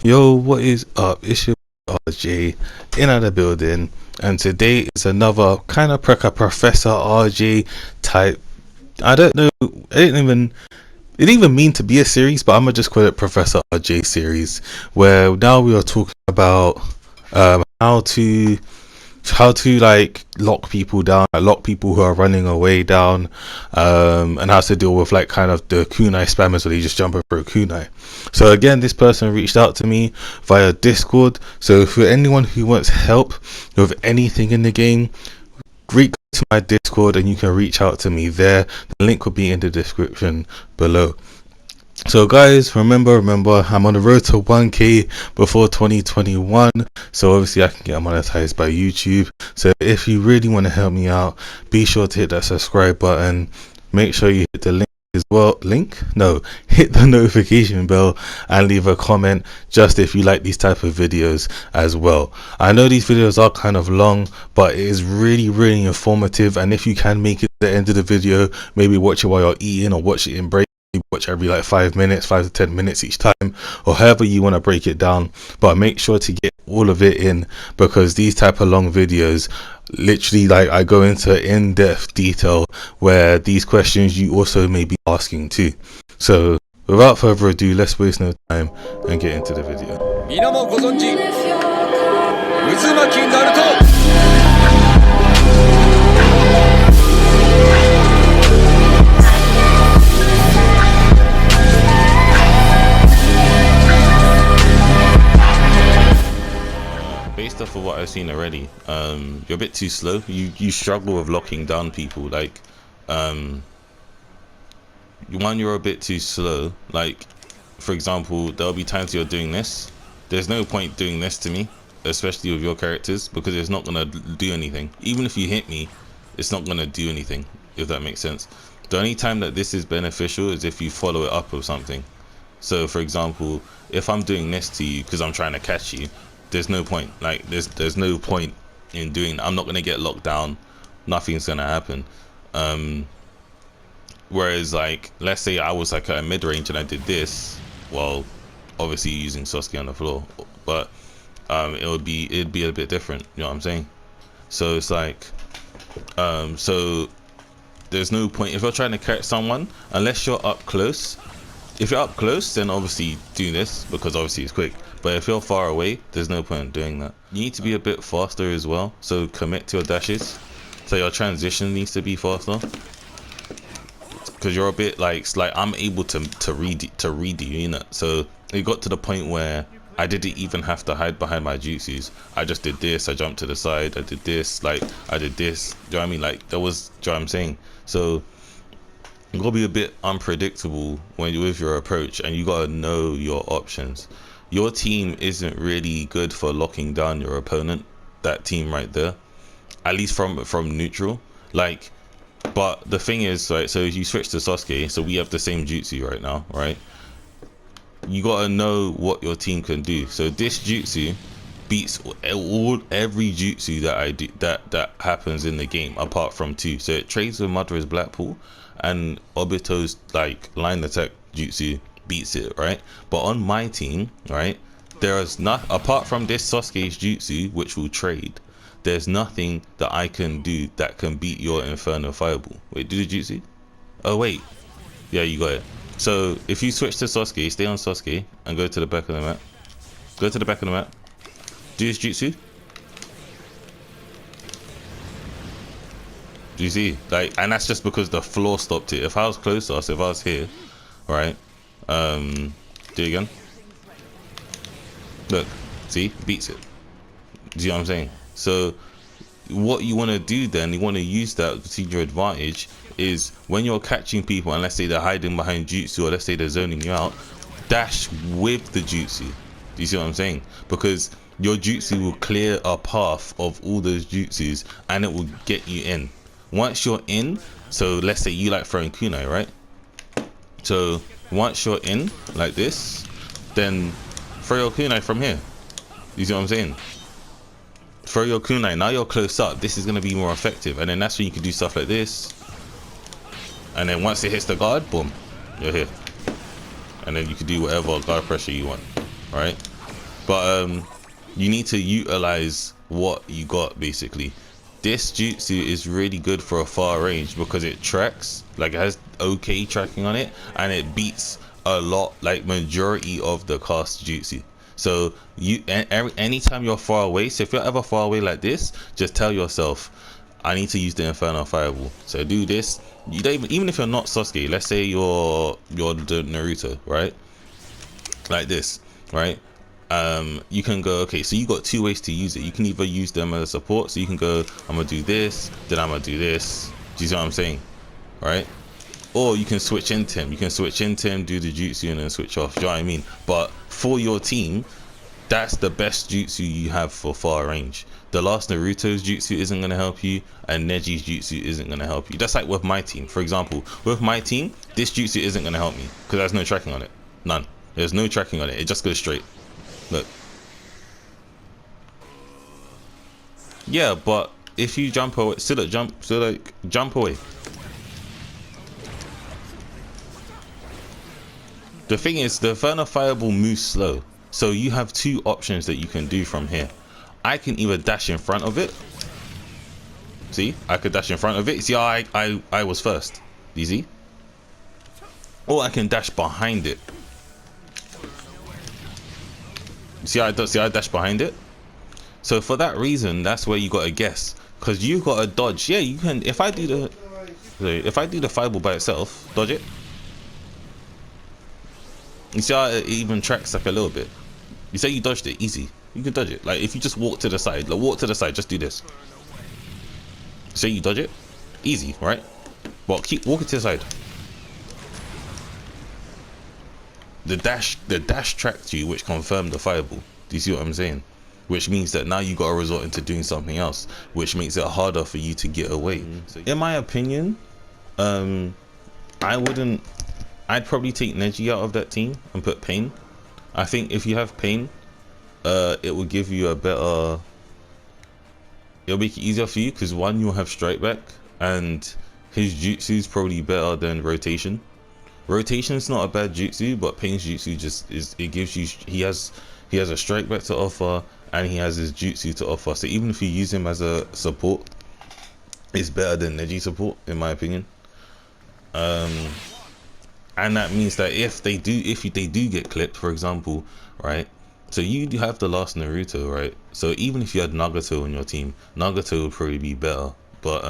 Yo, what is up? It's your RJ in the building, and today is another kind of Professor RJ type. I don't know. It didn't even mean to be a series, but I'm gonna just call it Professor RJ series, where now we are talking about how to like lock people down, like lock people who are running away down, and how to deal with like kind of the kunai spammers where they just jump over a kunai. So again, this person reached out to me via Discord. So for anyone who wants help with anything in the game, reach to my Discord and you can reach out to me there. The link will be in the description below. So guys, remember, I'm on the road to 1k before 2021, so obviously I can get monetized by YouTube. So if you really want to help me out, be sure to hit that subscribe button. Make sure you hit the link as well. Hit the notification bell and leave a comment just if you like these type of videos as well. I know these videos are kind of long, but it is really informative, and if you can make it to the end of the video, maybe watch it while you're eating or watch it in break. Watch every like 5 to 10 minutes each time, or however you want to break it down, but make sure to get all of it in, because these type of long videos literally, like, I go into in-depth detail where these questions you also may be asking too. So without further ado, let's waste no time and get into the video. Based off of what I've seen already, you're a bit too slow. You struggle with locking down people. Like, you're a bit too slow. Like, for example, there'll be times you're doing this. There's no point doing this to me, especially with your characters, because it's not gonna do anything. Even if you hit me, it's not gonna do anything, if that makes sense. The only time that this is beneficial is if you follow it up with something. So for example, if I'm doing this to you because I'm trying to catch you, there's no point. Like, there's no point in doing. I'm not gonna get locked down. Nothing's gonna happen. Whereas, like, let's say I was like at a mid range and I did this. Well, obviously using Sasuke on the floor, but it'd be a bit different. You know what I'm saying? So it's like, so there's no point if you're trying to catch someone unless you're up close. If you're up close, then obviously do this, because obviously it's quick. But if you're far away, there's no point in doing that. You need to be a bit faster as well, so commit to your dashes. So your transition needs to be faster, because you're a bit like I'm able to read you, you know. So it got to the point where I didn't even have to hide behind my jutsus. I just did this, I jumped to the side, I did this, like I did this. Do you know what I mean? Like, that was, do you know what I'm saying? So you gotta be a bit unpredictable when you're with your approach, and you gotta know your options. Your team isn't really good for locking down your opponent, that team right there, at least from neutral. Like, but the thing is, right, so if you switch to Sasuke, so we have the same jutsu right now, right? You gotta know what your team can do. So this jutsu beats every jutsu that I do that happens in the game, apart from two. So it trades with Madara's Blackpool, and Obito's like line attack jutsu beats it, right? But on my team, right, there's not, apart from this Sasuke's jutsu, which will trade, there's nothing that I can do that can beat your Inferno Fireball. Wait, do the jutsu? Oh wait, yeah, you got it. So if you switch to Sasuke, stay on Sasuke and go to the back of the map. Go to the back of the map. Do his jutsu. Do you see? Like, and that's just because the floor stopped it. If I was closer, so if I was here, right? Do it again. Look, see, beats it. Do you know what I'm saying? So what you want to do then, you want to use that to your advantage, is when you're catching people, and let's say they're hiding behind jutsu, or let's say they're zoning you out, dash with the jutsu. Do you see what I'm saying? Because your jutsu will clear a path of all those jutsus, and it will get you in. Once you're in, so let's say you like throwing kunai, right? So once you're in like this, then throw your kunai from here. You see what I'm saying? Throw your kunai. Now you're close up. This is going to be more effective, and then that's when you can do stuff like this. And then once it hits the guard, boom, you're here. And then you can do whatever guard pressure you want, right? But you need to utilize what you got basically. This jutsu is really good for a far range because it tracks, like it has okay tracking on it, and it beats a lot, like majority of the cast jutsu. So you, anytime you're far away, so if you're ever far away like this, just tell yourself, I need to use the Infernal Fireball. So do this. You don't even if you're not Sasuke, let's say you're the Naruto, right? Like this, right? You can go, okay, so you got two ways to use it. You can either use them as a support, so you can go, I'm gonna do this, then I'm gonna do this. Do you see what I'm saying? Right? Or you can switch into him. You can switch into him, do the jutsu, and then switch off. Do you know what I mean? But for your team, that's the best jutsu you have for far range. The last Naruto's jutsu isn't gonna help you, and Neji's jutsu isn't gonna help you. That's like with my team. For example, with my team, this jutsu isn't gonna help me because there's no tracking on it. None. There's no tracking on it. It just goes straight. Look. Yeah, but if you jump away, still jump away. The thing is, the Infernal Fireball moves slow, so you have two options that you can do from here. I can either dash in front of it. See, I could dash in front of it. See, I was first. Easy. Or I can dash behind it. See how I dash behind it? So for that reason, that's where you gotta guess, because you gotta dodge. Yeah, you can. If I do the fireball by itself, dodge it. You see how it even tracks like a little bit. You say you dodged it, easy. You can dodge it. Like if you just walk to the side, like walk to the side, just do this. Say you dodge it, easy, right? But keep walking to the side. The dash tracked you, which confirmed the fireball. Do you see what I'm saying? Which means that now you got to resort into doing something else, which makes it harder for you to get away. In my opinion, I'd probably take Neji out of that team and put Pain. I think if you have Pain, it will give you a better. It'll make it easier for you because one, you'll have strike back, and his jutsu is probably better than rotation. Rotation is not a bad jutsu, but Pain's jutsu just is, it gives you, he has a strike back to offer, and he has his jutsu to offer. So even if you use him as a support, it's better than Neji support, in my opinion. And that means that if they do get clipped, for example, right? So you do have the last Naruto, right? So even if you had Nagato on your team, Nagato would probably be better. But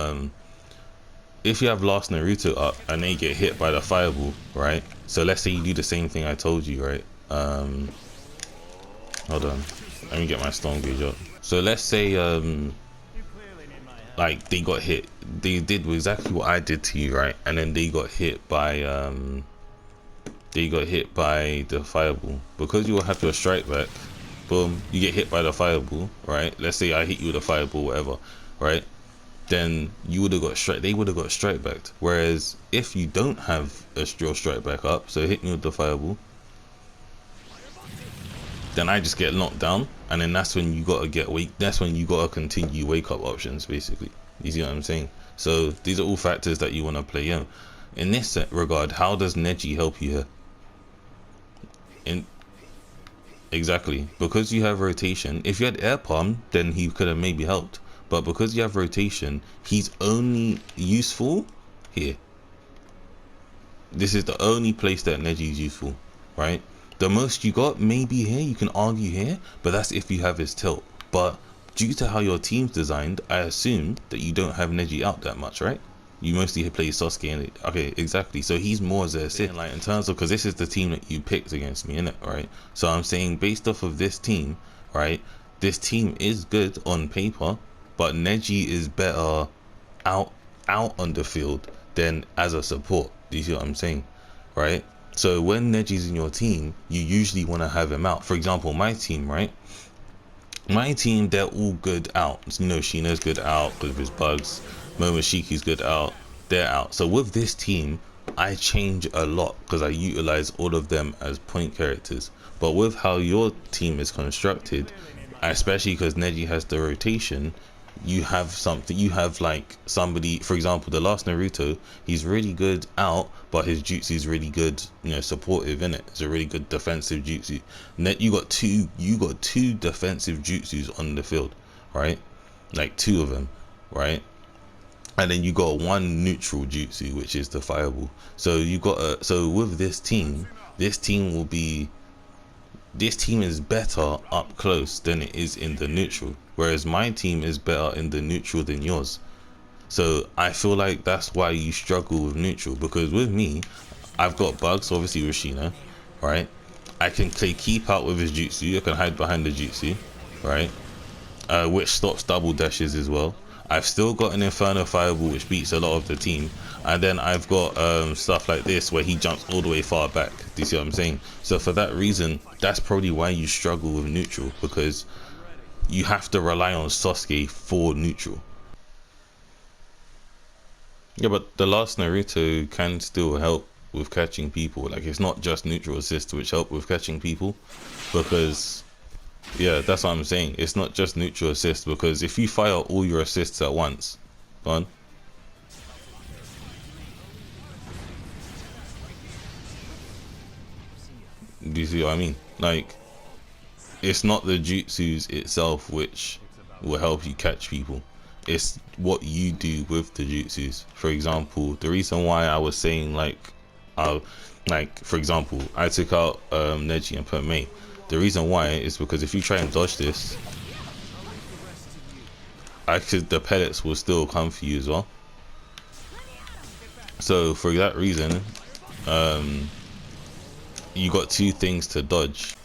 if you have last Naruto up and they get hit by the fireball, right? So let's say you do the same thing I told you, right? Hold on, let me get my storm gauge up. So let's say like they got hit, they did exactly what I did to you, right? And then they got hit by the fireball. Because you will have your strike back, boom, you get hit by the fireball, right? Let's say I hit you with a fireball, whatever, right? Then you would have got strike, they would have got strike backed. Whereas if you don't have a your strike back up, so hit me with the fireball, then I just get knocked down, and then that's when you gotta get wake. That's when you gotta continue wake up options, basically. You see what I'm saying? So these are all factors that you want to play in. In this regard, how does Neji help you here? Exactly, because you have rotation. If you had air palm, then he could have maybe helped. But because you have rotation, he's only useful here. This is the only place that Neji is useful, right? The most you got maybe here, you can argue here, but that's if you have his tilt. But due to how your team's designed, I assume that you don't have Neji out that much, right? You mostly play Sasuke and okay, exactly. So he's more as a assist, like in terms of, because this is the team that you picked against me, innit, right? So I'm saying based off of this team, right? This team is good on paper, but Neji is better out on the field than as a support. Do you see what I'm saying, right? So when Neji's in your team, you usually want to have him out. For example, my team, right? My team, they're all good out. You know, Shina's good out because of his bugs. Momoshiki's good out. They're out. So with this team, I change a lot because I utilize all of them as point characters. But with how your team is constructed, especially because Neji has the rotation, you have something, you have like somebody, for example, the last Naruto, he's really good out, but his jutsu is really good, you know, supportive in it. It's a really good defensive jutsu. Net, you got two defensive jutsus on the field, right? Like two of them, right? And then you got one neutral jutsu, which is the fireball. So you got a, so with this team will be, this team is better up close than it is in the neutral, whereas my team is better in the neutral than yours. So I feel like that's why you struggle with neutral, because with me, I've got bugs, obviously with Shino, right? I can play keep out with his jutsu, I can hide behind the jutsu, right? Which stops double dashes as well. I've still got an Inferno Fireball which beats a lot of the team, and then I've got stuff like this where he jumps all the way far back. Do you see what I'm saying? So for that reason, that's probably why you struggle with neutral, because you have to rely on Sasuke for neutral. Yeah, but the last Naruto can still help with catching people. Like, it's not just neutral assist which help with catching people, because yeah, that's what I'm saying. It's not just neutral assist, because if you fire all your assists at once, go on. Do you see what I mean? Like, it's not the jutsus itself which will help you catch people. It's what you do with the jutsus. For example, the reason why I was saying like for example, I took out Neji and put Mei. The reason why is because if you try and dodge this, the pellets will still come for you as well. So for that reason, you got two things to dodge.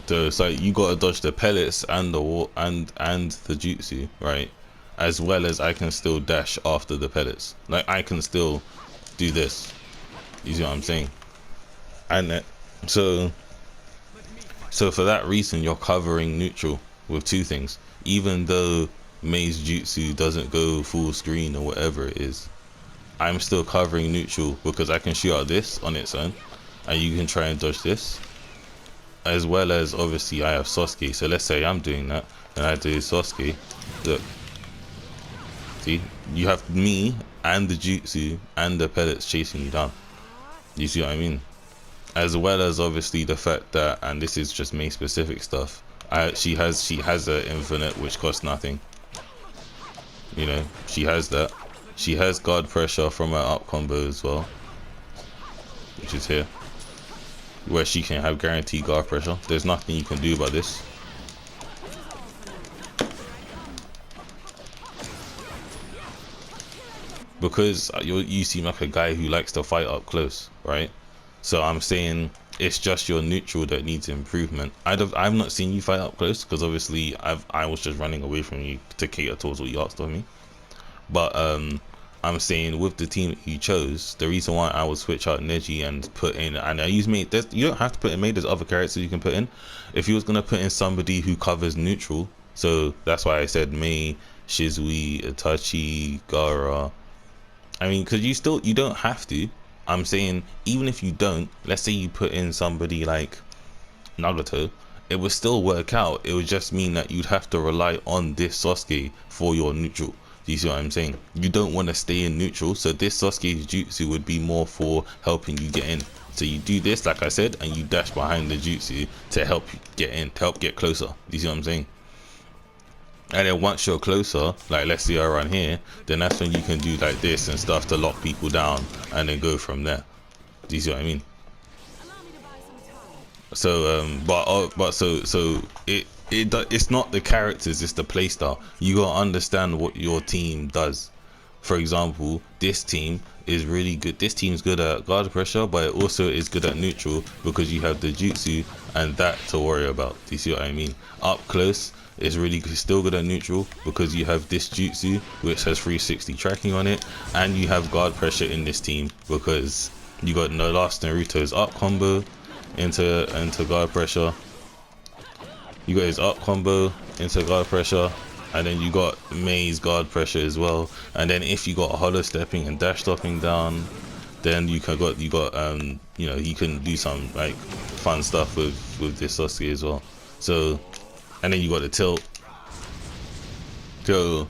So you gotta dodge the pellets and the and the jutsu, right? As well as I can still dash after the pellets. Like, I can still do this. You see what I'm saying? And so for that reason, you're covering neutral with two things. Even though Mei's jutsu doesn't go full screen or whatever it is, I'm still covering neutral because I can shoot out this on its own, and you can try and dodge this. As well as, obviously, I have Sasuke. So let's say I'm doing that, and I do Sasuke. Look, see, you have me and the jutsu and the pellets chasing you down. You see what I mean? As well as, obviously, the fact that, and this is just Mei specific stuff, she has an infinite which costs nothing. You know, she has that. She has guard pressure from her up combo as well, which is here, where she can have guaranteed guard pressure. There's nothing you can do about this. Because you seem like a guy who likes to fight up close, right? So I'm saying it's just your neutral that needs improvement. I've not seen you fight up close, because obviously I was just running away from you to cater towards what you asked of me. But I'm saying with the team that you chose, the reason why I would switch out Neji and put in, and I use Mei. You don't have to put in Mei. There's other characters you can put in. If you was gonna put in somebody who covers neutral, so that's why I said Mei, Shizui, Itachi, Gaara. I mean, because you don't have to. I'm saying even if you don't, let's say you put in somebody like Nagato, it would still work out. It would just mean that you'd have to rely on this Sasuke for your neutral. Do you see what I'm saying? You don't want to stay in neutral, so this Sasuke's jutsu would be more for helping you get in. So you do this, like I said, and you dash behind the jutsu to help you get in, to help get closer. Do you see what I'm saying? And then once you're closer, like let's say around here, then that's when you can do like this and stuff to lock people down and then go from there. Do you see what I mean? So it's not the characters, it's the playstyle. You gotta understand what your team does. For example, this team is really good. This team's good at guard pressure, but it also is good at neutral because you have the jutsu and that to worry about. Do you see what I mean? Up close, it's really still good at neutral because you have this jutsu which has 360 tracking on it, and you have guard pressure in this team because you got the last Naruto's up combo into guard pressure. You got his up combo into guard pressure, and then you got Mei's guard pressure as well. And then if you got hollow stepping and dash stopping down, then you got you know, you can do some like fun stuff with this Sasuke as well. So and then you got the tilt. So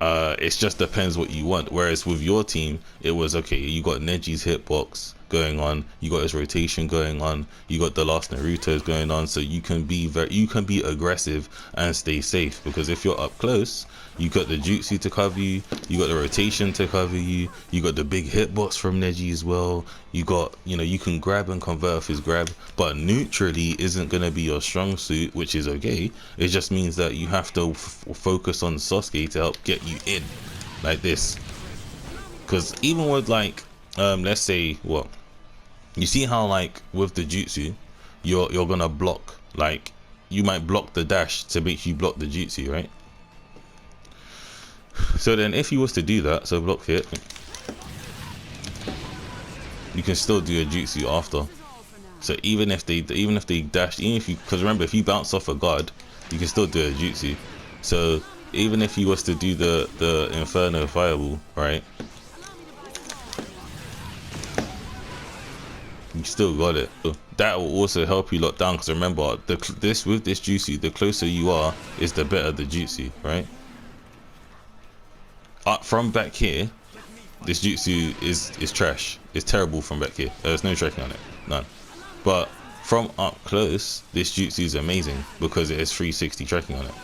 it just depends what you want. Whereas with your team, it was okay, you got Neji's hitbox going on, you got his rotation going on, you got the last Naruto's going on, so you can be aggressive and stay safe, because if you're up close, you got the jutsu to cover you, you got the rotation to cover you, you got the big hitbox from Neji as well, you got, you know, you can grab and convert off his grab, but neutrally isn't going to be your strong suit, which is okay. It just means that you have to focus on Sasuke to help get you in like this, because even with like let's say, what, you see how like with the jutsu you're gonna block, like you might block the dash to make you block the jutsu, right? So then if you was to do that, so block hit, you can still do a jutsu after. So even if they dash, even if you, because remember, if you bounce off a guard, you can still do a jutsu. So even if you was to do the Inferno Fireball, right, you still got it. So that will also help you lock down, because remember, with this jutsu, the closer you are is the better the jutsu, right? From back here, this jutsu is trash. It's terrible from back here. There's no tracking on it, none. But from up close, this jutsu is amazing because it has 360 tracking on it.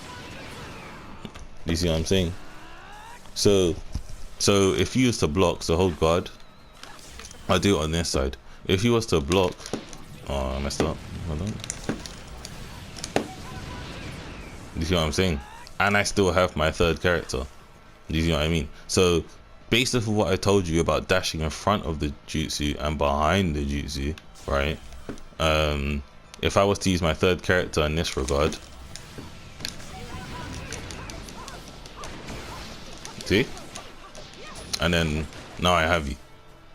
You see what I'm saying? So if you used to block, so hold guard, I'll do it on this side. If you was to block, oh, I messed up. Hold on. You see what I'm saying? And I still have my third character. You see what I mean? So based off of what I told you about dashing in front of the jutsu and behind the jutsu, right? If I was to use my third character in this regard, see? And then now I have you.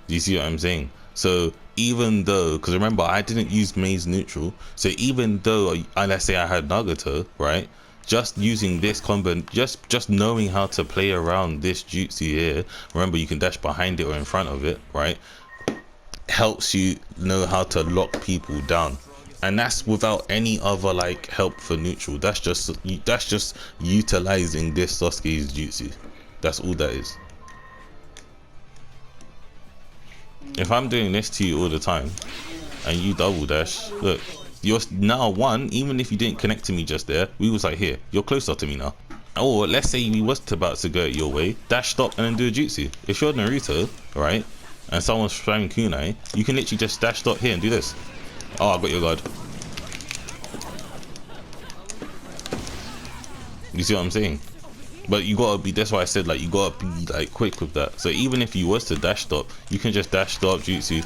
Do you see what I'm saying? So even though, because remember, I didn't use Maze neutral, so even though let's say I had Nagato, right, just using this combo, just knowing how to play around this jutsu here, remember you can dash behind it or in front of it, right, helps you know how to lock people down. And that's without any other like help for neutral. That's just utilizing this Sasuke's jutsu. That's all that is. If I'm doing this to you all the time and you double dash, look, you're now one. Even if you didn't connect to me just there, we was like, here, you're closer to me now. Or let's say we was about to go your way, dash stop and then do a jutsu. If you're Naruto, right, and someone's throwing kunai, you can literally just dash stop here and do this. Oh, I got your guard. You see what I'm saying? But you gotta be, that's why I said, like, you gotta be like quick with that. So even if you was to dash stop, you can just dash stop jutsu.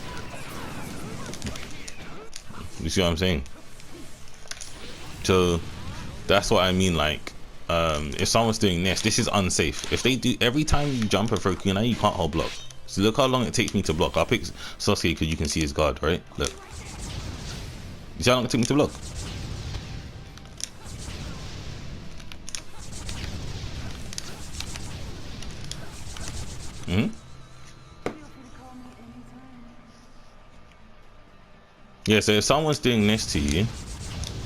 You see what I'm saying? So that's what I mean, like, if someone's doing this is unsafe. If they do, every time you jump and throw kunai, you can't hold block. So look how long it takes me to block. I'll pick Sasuke because you can see his guard, right? Look. You see how long it took me to block? Yeah, so if someone's doing this to you,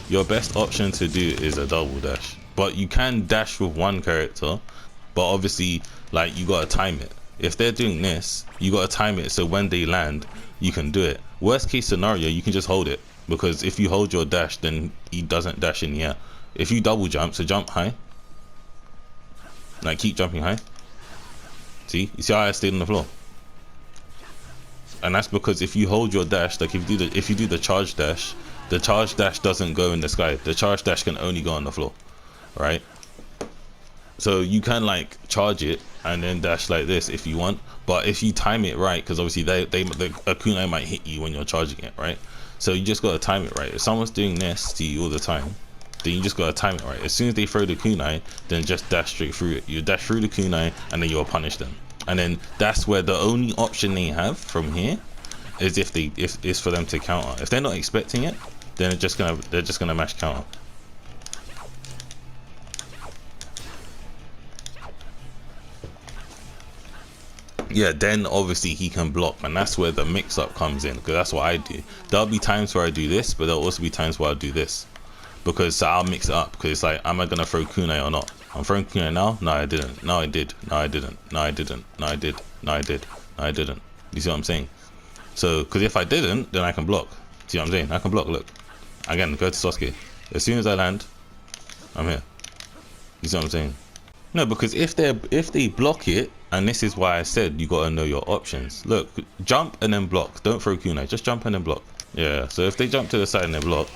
your best option to do is a double dash. But you can dash with one character, but obviously, like, you gotta time it. If they're doing this, you gotta time it so when they land, you can do it. Worst case scenario, you can just hold it, because if you hold your dash, then he doesn't dash in the air. If you double jump, so jump high, like keep jumping high. See, you see how I stayed on the floor? And that's because if you hold your dash, like if you do the charge dash doesn't go in the sky. The charge dash can only go on the floor, right? So you can like charge it and then dash like this if you want, but if you time it right, because obviously the kunai might hit you when you're charging it, right? So you just gotta time it right. If someone's doing this to you all the time, then you just gotta time it right. As soon as they throw the kunai, then just dash straight through it. You dash through the kunai and then you'll punish them. And then that's where the only option they have from here is if is for them to counter. If they're not expecting it, then they're just gonna mash counter. Yeah, then obviously he can block, and that's where the mix-up comes in, because that's what I do. There'll be times where I do this, but there'll also be times where I do this. because so I'll mix it up, because it's like, am I gonna throw kunai or not? I'm throwing kunai now. No, I didn't. No, I did. No, I didn't. No, I didn't. No, I did. No, I did. No, I didn't. You see what I'm saying? So, because if I didn't, then I can block. See what I'm saying? I can block. Look, again, go to Sasuke. As soon as I land, I'm here. You see what I'm saying? No, because if they block it, and this is why I said you gotta know your options. Look, jump and then block. Don't throw kunai. Just jump and then block. Yeah. So if they jump to the side and they block,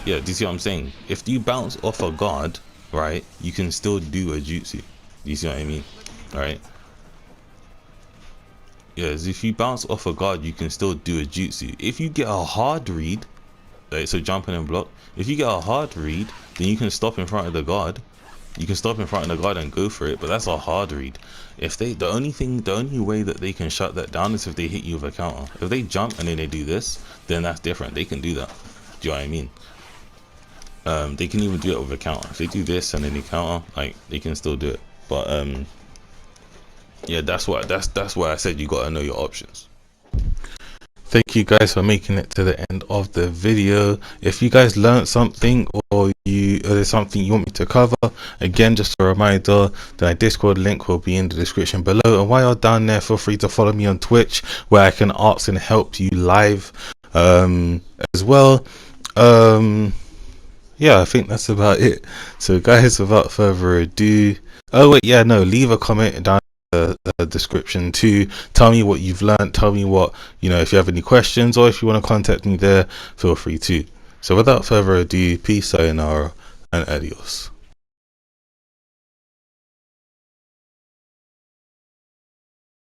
yeah. Do you see what I'm saying? If you bounce off a guard, right, you can still do a jutsu. Do you see what I mean? All right. Yes, if you bounce off a guard, you can still do a jutsu. If you get a hard read, like, so jumping and block. If you get a hard read, then you can stop in front of the guard. You can stop in front of the guard and go for it, but that's a hard read. If they, the only way that they can shut that down is if they hit you with a counter. If they jump and then they do this, then that's different. They can do that. Do you know what I mean? They can even do it with a counter. If they do this and then they counter, like, they can still do it. But yeah, that's why I said you gotta know your options. Thank you guys for making it to the end of the video. If you guys learned something, or there's something you want me to cover, again, just a reminder that my Discord link will be in the description below. And while you're down there, feel free to follow me on Twitch, where I can ask and help you live as well. Yeah, I think that's about it. So guys, without further ado, oh wait, yeah, no, leave a comment down in the description too. Tell me what you've learned. Tell me what, you know, if you have any questions, or if you want to contact me there, feel free to. So without further ado, peace, sayonara, and adios.